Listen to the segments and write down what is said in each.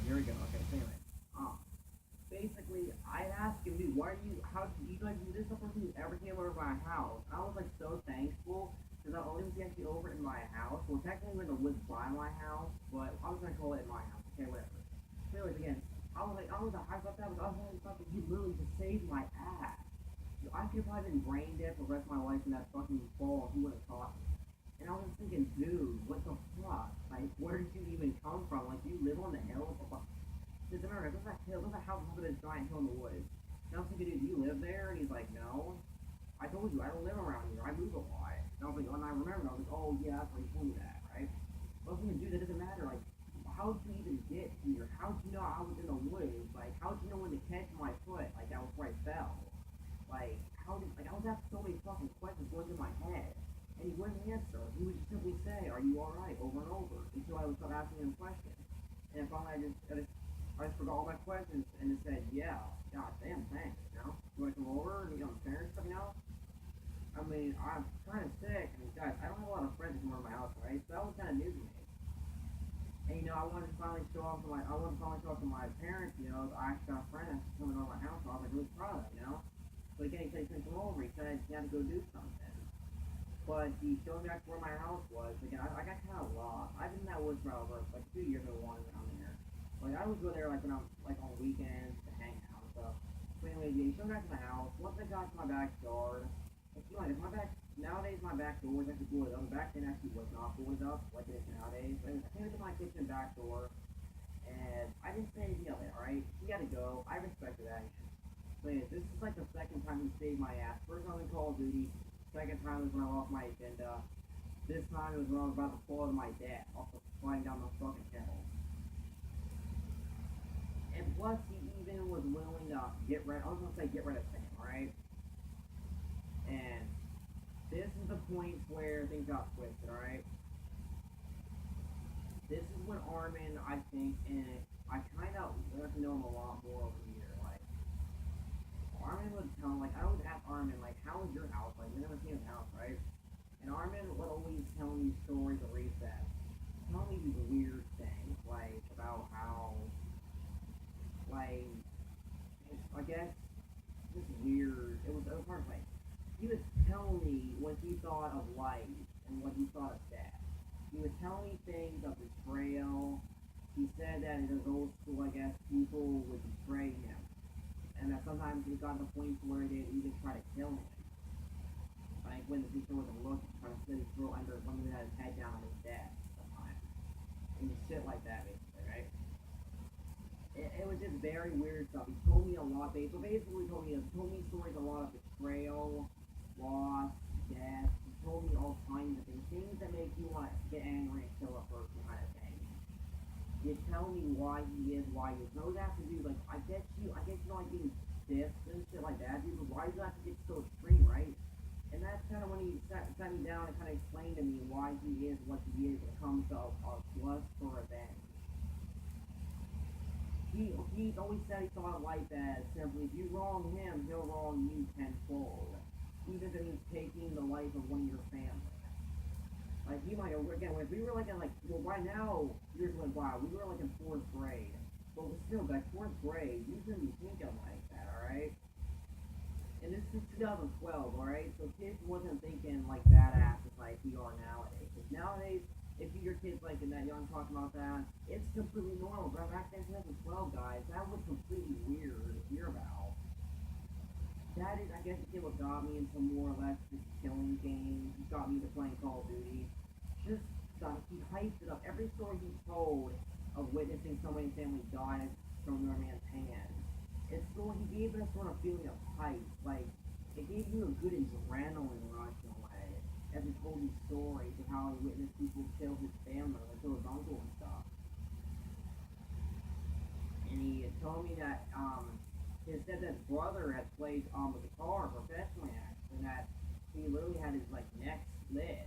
Here we go. Okay, so anyway. Basically, I asked him, dude, how do you guys do this? The person who ever came over to my house. I was like so thankful because I only was actually over in my house. Well, technically, we're in the woods by my house, but I was gonna call it my house. Okay, whatever. So anyways, again, I was hyped about that, but I was really fucking, he literally just saved my ass. I could have probably been brain dead for the rest of my life in that fucking fall. Who would have thought? And I was just thinking, dude, what the fuck? Like, where did you even come from? Like, you live on the hill? Doesn't matter. There's a house over this giant hill in the woods. And I was thinking, dude, do you live there? And he's like, no. I told you, I don't live around here. I move a lot. And I was like, oh, and I remember. I was like, oh, yeah, that's why you told me that, right? I was thinking, dude, that doesn't matter. Like, how did you even get here? How did you know I was in the woods? Like, how did you know when to catch my foot? Like, that was where I fell. Like, I was asking so many fucking questions going through my head. And he wouldn't answer. He would just simply say, are you alright? Over and over. Until I would start asking him questions. And finally I just forgot all my questions and just said, yeah, god damn, thanks, you know? You wanna come over and meet on the parents stuff, you know? I mean, I'm kinda sick, and guys, I don't have a lot of friends that come over to my house, right? So that was kinda new to me. And you know, I wanted to finally show off to my parents, you know, I actually got a friend that's coming over my house, so I was like really proud of it, you know? But again, he said he couldn't come over, he said he had to go do something. But he showed me back where my house was. Again, I got kind of lost. I've been in that woods for like 2 years or one when I'm there. Like I would go there like when I'm like on weekends to hang out and stuff. But anyway, yeah, he showed me back to my house. Once I got to my backyard, like you know, like, my back nowadays my back door is actually boarded up. Back then actually was not boarded up like it is nowadays. But anyways, I came into my kitchen back door and I didn't say anything of it. All right, he had to go. I respected that. But anyways, this is like the second time he saved my ass. First time in Call of Duty. Second time was when I lost my agenda. This time it was when I was about to fall to my dad off the flying down the fucking hill. And plus, he even was willing to get rid. I was gonna say get rid of him, right? And this is the point where things got twisted, alright? This is when Arman, I think, and I kind of got to know him a lot more over here. Like, Arman would tell, like, I always ask Arman, like, how is your house? Like, we never seen his house, right? And Arman would always tell me stories of recess. Tell me these weird things, like, about how, like, I guess, just weird. It was hard, like, he would tell me what he thought of life and what he thought of death. He would tell me things of betrayal. He said that in his old school, I guess, people would betray him. And that sometimes he got to the point where they'd even try to kill him. Like when the teacher wasn't looking, trying to slit his throat under when he had his head down on his desk sometimes. And shit like that, basically, right? It was just very weird stuff. He told me a lot. So basically, he told me stories a lot of betrayal, loss, death. He told me all kinds of things that make you want to get angry and kill a person, kind of thing. He'd tell me why he is, why he is. No, that to do like I get you like being stiff and shit like that, dude. But why do you have to get so extreme, right? And that's kind of when he sat me down and kind of explained to me why he is what he is when it comes to lust for revenge. He always said he thought of life as simply, if you wrong him, he'll wrong you tenfold. Even if it means taking the life of one of your family. Like, you might, again, if we were like in, like, well, right now, years went by, we were like in 4th grade. But still, like, 4th grade, you shouldn't be thinking like that, alright? And this is 2012, alright? So kids wasn't thinking like badasses like we are nowadays. Because nowadays, if your kid's like in that young talking about that, it's completely normal. But back then, 2012, guys, that was completely weird to hear about. That is, I guess, what got me into more or less just killing games. He got me into playing Call of Duty. Just stuff. He hyped it up. Every story he told of witnessing somebody's family die from another man's hand. It's so he gave us sort of feeling of hype. Like, it gave you a good adrenaline rush in a way. As he told these stories of how he witnessed people kill his family, like kill his uncle and stuff. And he had told me that, he said that his brother had played the guitar professionally, actually, and that he literally had his like neck slit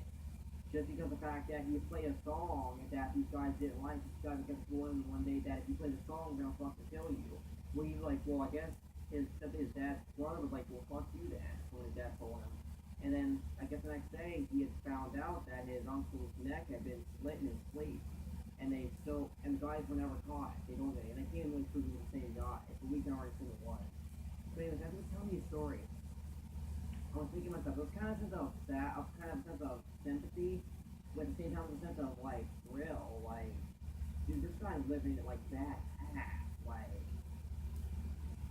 just because of the fact that he played a song that these guys didn't like. These guys kept telling him one day that if you play the song, we're gonna fucking kill you. Well, he's like, well, I guess his dad's brother was like, well, fuck you then. When his dad told him, and then I guess the next day he had found out that his uncle's neck had been slit in his sleep. and the guys were never caught. They don't, and they can't really prove it was the same guy. So we can already see it was. But anyways, after he telling me a story, I was thinking to myself, it was kind of a sense of sympathy, but at the same time, it was a sense of like thrill, like dude, this guy's living it like that half, like.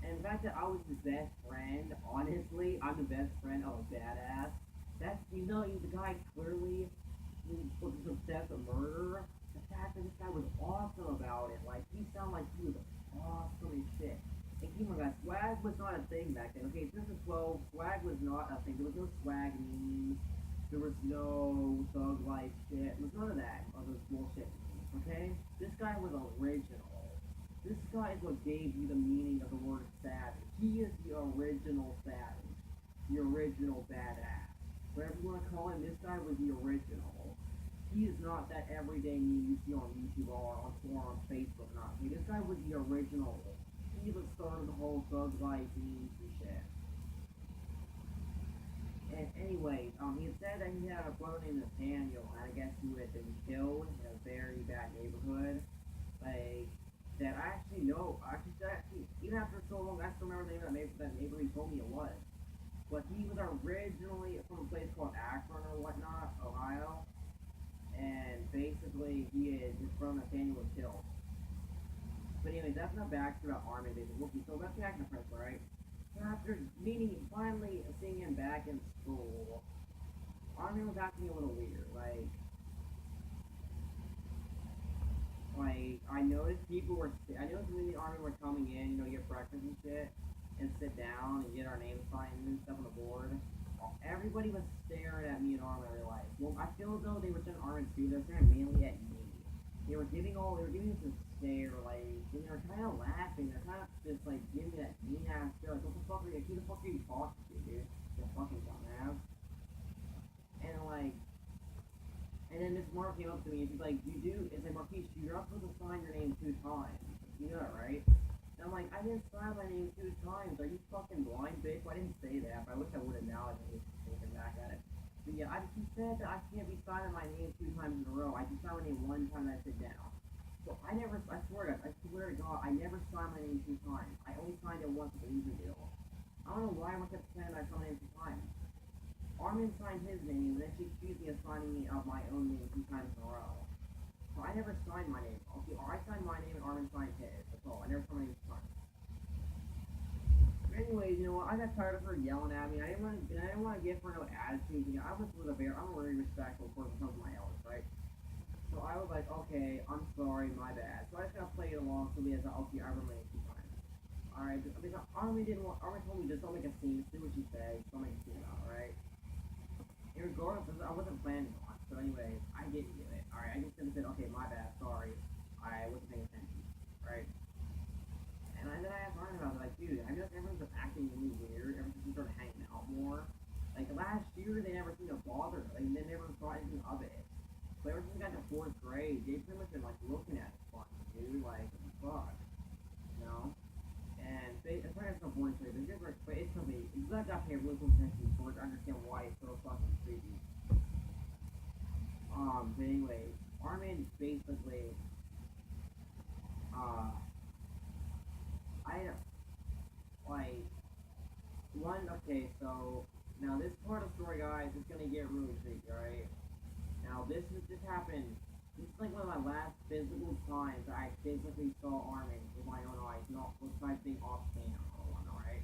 And the fact that I was his best friend, honestly, I'm the best friend of a badass. That's, the guy clearly was obsessed with murder. The fact that this guy was awesome about it, like, he sounded like he was awesome as shit. And keep in mind, swag was not a thing back then. Okay, since the 12, swag was not a thing. There was no swag memes. There was no thug life shit. There was none of that. Of those bullshit memes, okay? This guy was original. This guy is what gave you the meaning of the word savage. He is the original savage. The original badass. Whatever you want to call him, this guy was the original. He is not that everyday meme you see on YouTube or on Twitter or on Facebook or not. Okay, this guy was the original. He was started the whole thug life memes and shit. And anyways, he had said that he had a brother named Nathaniel, and I guess he had been killed in a very bad neighborhood. Like, that I actually know, even after so long, I still remember the name of that neighbor he told me it was. But he was originally from a place called Akron or whatnot, Ohio. And basically, his brother Nathaniel was killed. But anyways, that's not backstory about Armin, basically. Okay, so let's back to Prince, right? So after finally seeing him back in school, Armin was acting a little weird. Like, I noticed when the army were coming in, get breakfast and shit, and sit down and get our names signed and stuff on the board. Everybody was staring at me and Armin. I realized. Well, I feel as though they were staring at Armin too. They were staring mainly at me. They were giving us a stare, like, and they were kind of laughing. They're kind of just like giving me that mean ass stare, like, what the fuck are you? Who the fuck are you talking to, dude? You fucking dumbass. And like. And then Miss Mark came up to me and she's like, it's like, Marquise, you're not supposed to sign your name 2 times. You know that, right? And I'm like, I didn't sign my name 2 times. Are you fucking blind, bitch? Well, I didn't say that, but I wish I would have now. I was looking back at it. But yeah, she said that I can't be signing my name 2 times in a row. I can sign my name 1 time and I sit down. So I swear to God, I never signed my name 2 times. I only signed it once with the legal deal. I don't know why everyone kept saying I signed my name 2 times. Armin signed his name, and then she accused me of signing me of my own name 2 times in a row. So I never signed my name. Okay, I signed my name and Armin signed his. That's all. I never signed my name 2 times. But anyways, you know what? I got tired of her yelling at me. I didn't want to give her no attitude. I'm a very respectful person when it comes to my elders, right? So I was like, okay, I'm sorry, my bad. So I just gotta play it along so we as okay, I remember 2 times. Alright, because Armin told me just don't make a scene. Do what you say. Don't make a scene about it, right? Regardless, I wasn't planning on it. So anyways, I didn't do it. Alright, I just said, okay, my bad, sorry. I wasn't paying attention. Right? And then I asked Ryan about it, like, dude, I noticed everyone's just acting really weird ever since we started hanging out more. Like, last year, they never seemed to bother. Like, they never thought anything of it. But ever since we got to 4th grade, they've pretty much been, like, looking at it funny, dude. Like, what the fuck? You know? And it's not so boring to you, but it's something. You gotta pay really close attention for it to understand why it's so fucking creepy. But anyways, Armin basically, okay, so, now this part of the story, guys, is gonna get really creepy, alright? Now, this happened, this is like one of my last physical times I physically saw Armin with my own eyes, not besides being off camera or one, alright?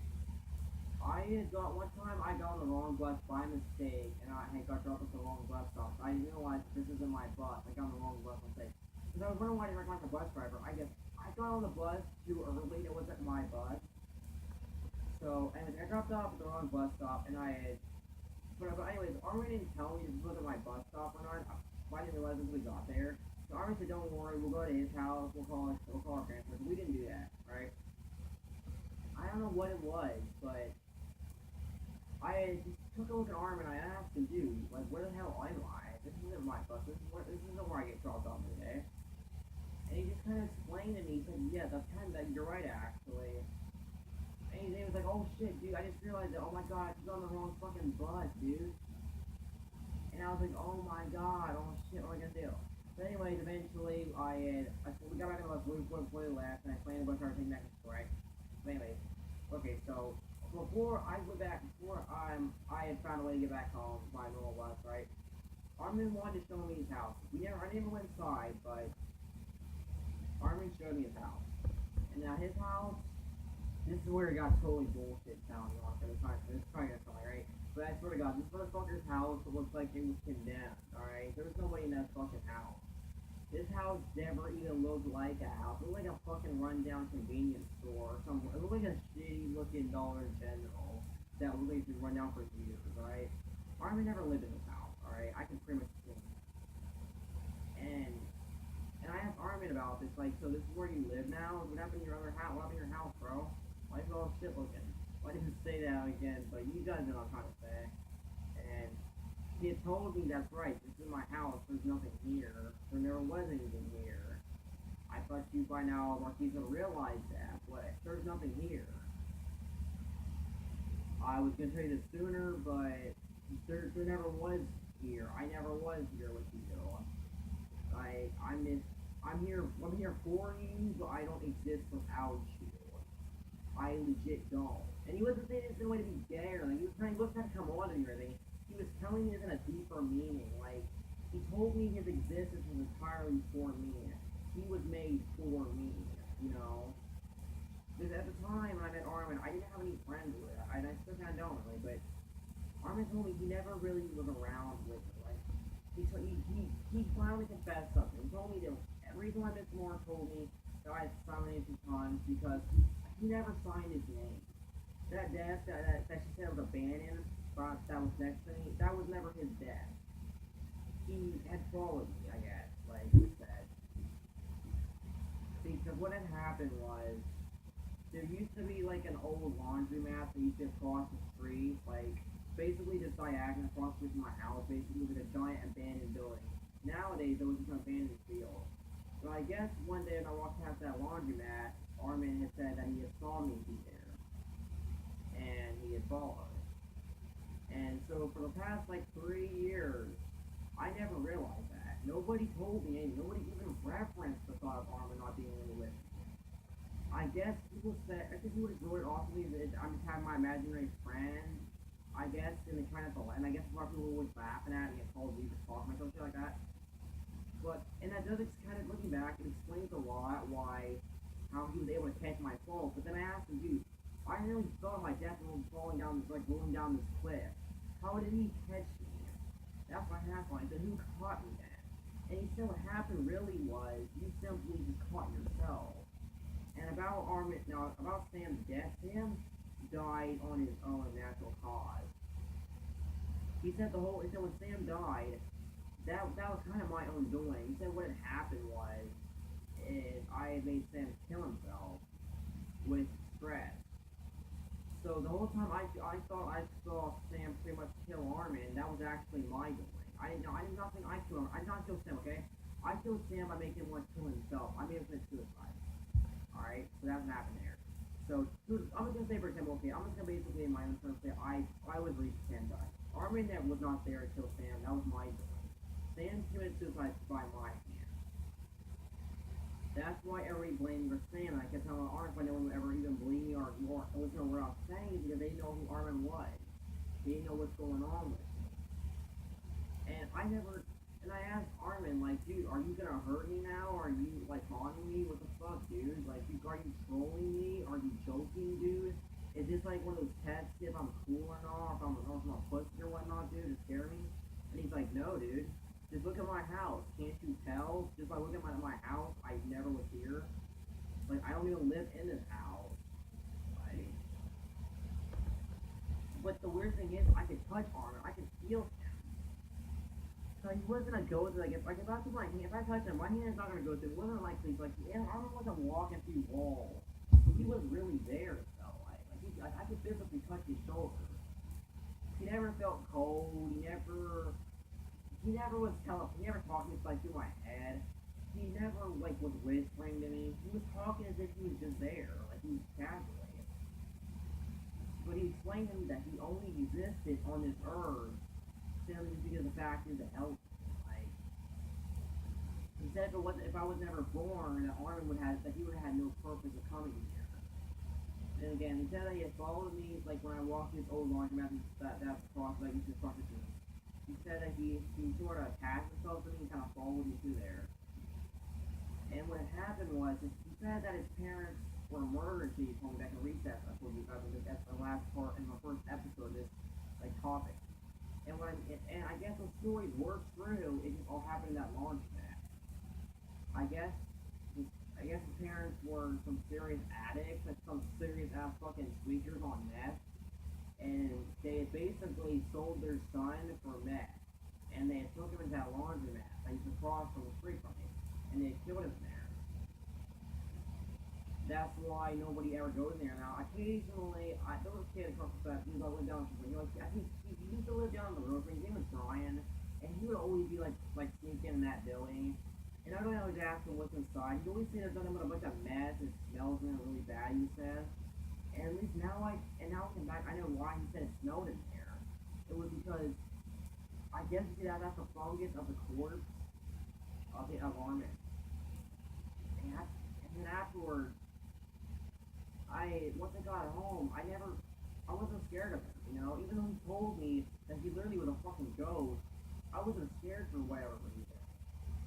One time I got on the wrong bus by mistake, and I had got dropped at the wrong bus stop. I didn't realize this isn't my bus. I got on the wrong bus mistake. Because I was wondering why I didn't recognize the bus driver. I guess I got on the bus too early. It wasn't my bus. So, and I dropped off at the wrong bus stop, and but anyways, Armin didn't tell me this wasn't my bus stop or not. I didn't realize until we got there. So Armin said, don't worry, we'll go to his house, we'll call our grandparents. We didn't do that, right? I don't know what it was, but I just took a look at Armin and I asked him, dude, like, where the hell am I? This isn't my bus, this isn't where I get dropped off today. And he just kind of explained to me, he said, yeah, you're right, actually. And he was like, oh shit, dude, I just realized that, oh my god, he's on the wrong fucking bus, dude. And I was like, oh my god, oh shit, what am I gonna do? So So anyways, eventually we got back on the bus, we left, and I planned to go start taking back to school, right? But anyways, okay, so before I had found a way to get back home by normal bus, right? Armin wanted to show me his house. I never went inside, but Armin showed me his house. And now his house, this is where it got totally bullshit sounding on for this time. It's probably gonna sound right. But I swear to God, this motherfucker's house looks like it was condemned, alright? There was nobody in that fucking house. This house never even looked like a house. It looked like a fucking rundown convenience store or something. It looked like a shitty looking Dollar General that looked like it's been run down for years, alright? Armin never lived in this house, alright? I can pretty much see it. And I asked Armin about this, like, so this is where you live now? What happened to your other house? What happened to your house, bro? Why is it all shit looking? Well, I didn't say that again, but you guys know what I'm trying to say. And he had told me that's right, this is my house, there's nothing here. There never was anything here. I thought you by now, Marquise, would realize that, but there's nothing here. I was gonna tell you this sooner, but there never was here. I never was here with you. I'm here for you, but I don't exist without you. I legit don't. And he wasn't saying this in a way to be gay or like he was trying to come on to me or anything. He was telling me this in a deeper meaning. Like he told me his existence was entirely for me. He was made for me, you know. Because at the time when I met Armin, I didn't have any friends with it. I still kinda don't really, but Armin told me he never really was around with it. Like he finally confessed something. He told me that every time Miss Moore told me that I had signed it 2 times because he never signed his name. That desk that she said was abandoned spot that was next to me, that was never his desk. He had followed me, I guess, like he said. Because what had happened was there used to be like an old laundromat that used to cross the street, like basically just diagonal across the street from my house, basically with a giant abandoned building. Nowadays there was just an abandoned field. So I guess one day when I walked past that laundromat, Armin had said that he had saw me be there. And he had followed. And so for the past like 3 years, I never realized that. Nobody told me anything. Nobody even referenced the thought of Armin not being able to live. I guess people said, I think people would wrote it off to me that I'm just having my imaginary friend, I guess, and they try not to, and I guess a lot of people were always laughing at me and told me to talk myself, shit like that. But, and that does kind of, looking back, it explains a lot how he was able to catch my fall. But then I asked him, dude, I nearly fell my death and falling down this, like, rolling down this cliff. How did he catch me? That's what happened. I said, who caught me then? And he said what happened really was, you simply just caught yourself. And about Sam's death, Sam died on his own natural cause. He said when Sam died, that was kind of my own doing. He said what had happened was, I had made Sam kill himself with stress. So the whole time I thought I saw Sam pretty much kill Armin, that was actually my doing. I did not think I killed him. I did not kill Sam, okay? I killed Sam by making him want to kill himself. I made him commit suicide. Alright, so that's what happened there. So, I'm just gonna say for example, okay, I'm just gonna basically in my own terms say I was the reason Sam died. Armin that was not there to kill Sam, that was my doing. Sam committed suicide by my hand. That's why everybody blamed for Sam, and I kept telling Armin if no one would ever even believe me or listen to what I was saying because they know who Armin was. They didn't know what's going on with him. And I asked Armin, like, dude, are you gonna hurt me now? Are you, like, taunting me? What the fuck, dude? Like, are you trolling me? Are you joking, dude? Is this, like, one of those tests if I'm cool or not? If I'm a pussy or whatnot, dude, to scare me? And he's like, no, dude. Just look at my house. Can't you tell? Just by looking at my house, I never was here. Like, I don't even live in this house. Like, but the weird thing is, I could touch Armin. I could feel him. So he wasn't gonna go through, if I touch my hand, if I touch him, my hand's not gonna go through. It wasn't like Armin wasn't walking through walls. He was really there, so I could physically touch his shoulder. He never felt cold. He never was he never talked to me like through my head. He never was whispering to me. He was talking as if he was just there, like he was casually. But he explained to me that he only existed on this earth simply because the fact is to help. He said if I was never born, that Armin that he would have had no purpose of coming here. And again, he said that he had followed me, like when I walked his old laundromat, that cross that used to cross the street. He said that he sort of attached himself to me and kind of followed me through there. And what happened was, he said that his parents were murdered. He told me back in recess. I told you guys that's the last part in the first episode of this like topic. And I guess the stories were true. It just all happened in that laundromat. I guess I guess his parents were some serious addicts, like some serious ass fucking tweakers on meth, and they had basically sold their son for meth, and they had took him into that laundromat that used to cross from the street from me, and they had killed him there. That's why nobody ever goes there now. Occasionally, there was a kid across the street, he lived down the street. I think he used to live down the road from me. His name was Brian, and he would always be like sneaking in that building. And I don't always ask him what's inside. He always say there's nothing but a bunch of mess. It smells really bad. He said. And at least now now looking back, I know why he said it smelled in there. It was because I guess that's the fungus of the corpse of the alarmist. And then afterwards, once I got home, I wasn't scared of him, even though he told me that he literally was a fucking ghost, I wasn't scared for whatever reason.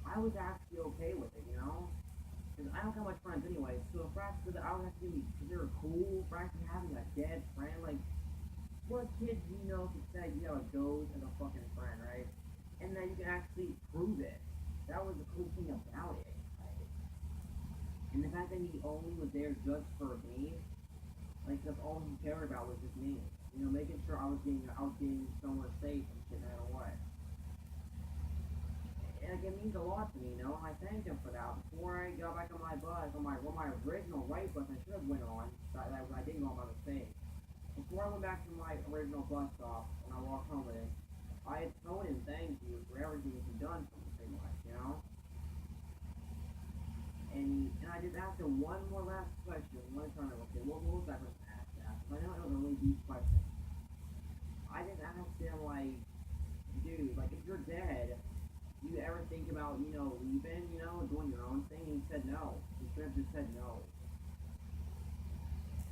I was actually okay with it, because I don't have much friends anyway, so for actually, I would have to be considered cool for actually having a dead friend, like, what kid do you know could say you have a ghost as a fucking friend, right? And then you can actually prove it. That was the cool thing about it. And the fact that he only was there just for me, like that's all he cared about was just me. Making sure I was getting somewhere safe and getting that away. And like, it means a lot to me, and I thank him for that. Before I got back on my bus, on my original white bus I should have went on, that I didn't go on by mistake. Before I went back to my original bus stop when I walked home with him, I had told him thank you for everything he's done for me, pretty much. And I just asked him one more last question. One time, okay, what was I going to ask that? I know it was a really deep question. I just asked him, like, dude, like, if you're dead, do you ever think about, leaving, doing your own thing? And he said no. He should have just said no.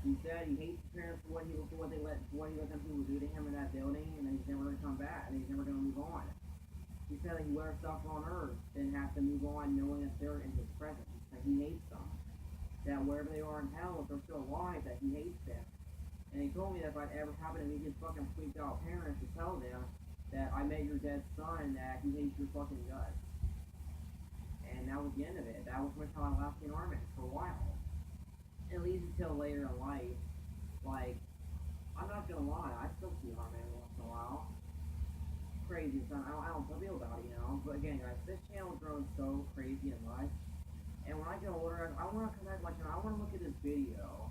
He said he hates his parents for what he let them people do to him in that building, and then he's never gonna come back, and he's never gonna move on. He said that he would have suffered on Earth and have to move on knowing that they're in his presence. That he hates them. That wherever they are in hell, if they're still alive, that he hates them. And he told me that if I'd ever happen to meet his fucking freaked out parents, to tell them that I met your dead son, that he hates your fucking guts. And that was the end of it. That was my time last in Armin for a while. At least until later in life. Like, I'm not gonna lie, I still see Armin once in a while. Crazy, son. I don't feel about it, But again, guys, this channel grows so crazy in life. And when I get older, I want to come back, I want to look at this video.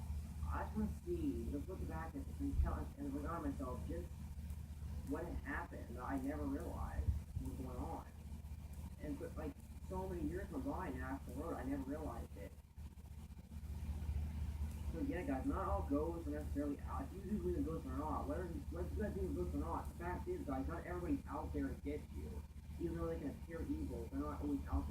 I just want to see, just look back at this and remind myself just what had happened that I never realized was going on. And like so many years went by now after the road, I never realized it. So yeah, guys, not all ghosts are necessarily out. If you do believe in ghosts or not, whether you guys believe in ghosts or not, the fact is, guys, not everybody's out there to get you. Even though they can appear evil, they're not always out there.